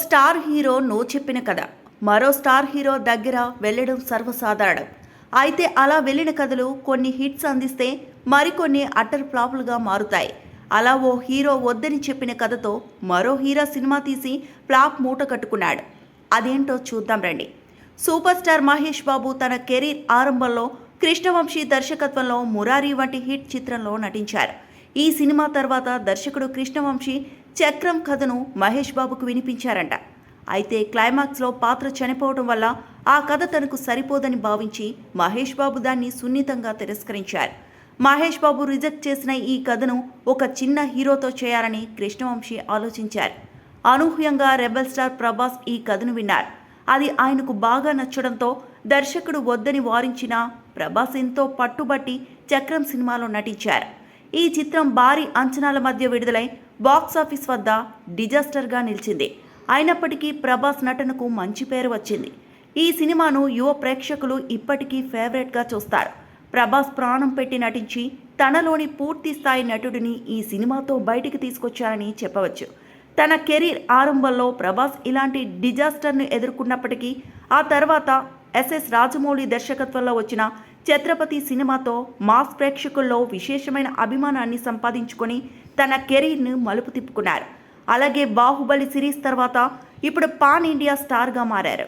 Star hero no చెప్పిన కథ మరో స్టార్ హీరో దగ్గర వెళ్ళడం సర్వసాధారణం. అయితే అలా వెళ్ళిన కథలు కొన్ని హిట్స్ అందిస్తే మరికొన్ని అట్టర్ ఫ్లాపులుగా మారుతాయి. అలా ఓ హీరో వద్దని చెప్పిన కథతో మరో హీరో సినిమా తీసి ఫ్లాప్ మూట కట్టుకున్నాడు. అదేంటో చూద్దాం రండి. సూపర్ స్టార్ మహేష్ బాబు తన కెరీర్ ఆరంభంలో కృష్ణవంశీ దర్శకత్వంలో మురారి వంటి హిట్ చిత్రంలో నటించారు. ఈ సినిమా తర్వాత దర్శకుడు కృష్ణవంశీ చక్రం కథను మహేష్ బాబుకు వినిపించారంట. అయితే క్లైమాక్స్లో పాత్ర చనిపోవడం వల్ల ఆ కథ తనకు సరిపోదని భావించి మహేష్ బాబు దాన్ని సున్నితంగా తిరస్కరించారు. మహేష్ బాబు రిజెక్ట్ చేసిన ఈ కథను ఒక చిన్న హీరోతో చేయాలని కృష్ణవంశీ ఆలోచించారు. అనూహ్యంగా రెబల్ స్టార్ ప్రభాస్ ఈ కథను విన్నారు. అది ఆయనకు బాగా నచ్చడంతో దర్శకుడు వద్దని వారించినా ప్రభాస్ ఎంతో పట్టుబట్టి చక్రం సినిమాలో నటించారు. ఈ చిత్రం భారీ అంచనాల మధ్య విడుదలై బాక్సాఫీస్ వద్ద డిజాస్టర్గా నిలిచింది. అయినప్పటికీ ప్రభాస్ నటనకు మంచి పేరు వచ్చింది. ఈ సినిమాను యువ ప్రేక్షకులు ఇప్పటికీ ఫేవరెట్గా చూస్తారు. ప్రభాస్ ప్రాణం పెట్టి నటించి తనలోని పూర్తి స్థాయి నటుడిని ఈ సినిమాతో బయటికి తీసుకొచ్చారని చెప్పవచ్చు. తన కెరీర్ ఆరంభంలో ప్రభాస్ ఇలాంటి డిజాస్టర్ను ఎదుర్కొన్నప్పటికీ ఆ తర్వాత ఎస్ఎస్ రాజమౌళి దర్శకత్వంలో వచ్చిన ఛత్రపతి సినిమాతో మాస్ ప్రేక్షకుల్లో విశేషమైన అభిమానాన్ని సంపాదించుకొని తన కెరీర్ను మలుపు తిప్పుకున్నారు. అలాగే బాహుబలి సిరీస్ తర్వాత ఇప్పుడు పాన్ ఇండియా స్టార్గా మారారు.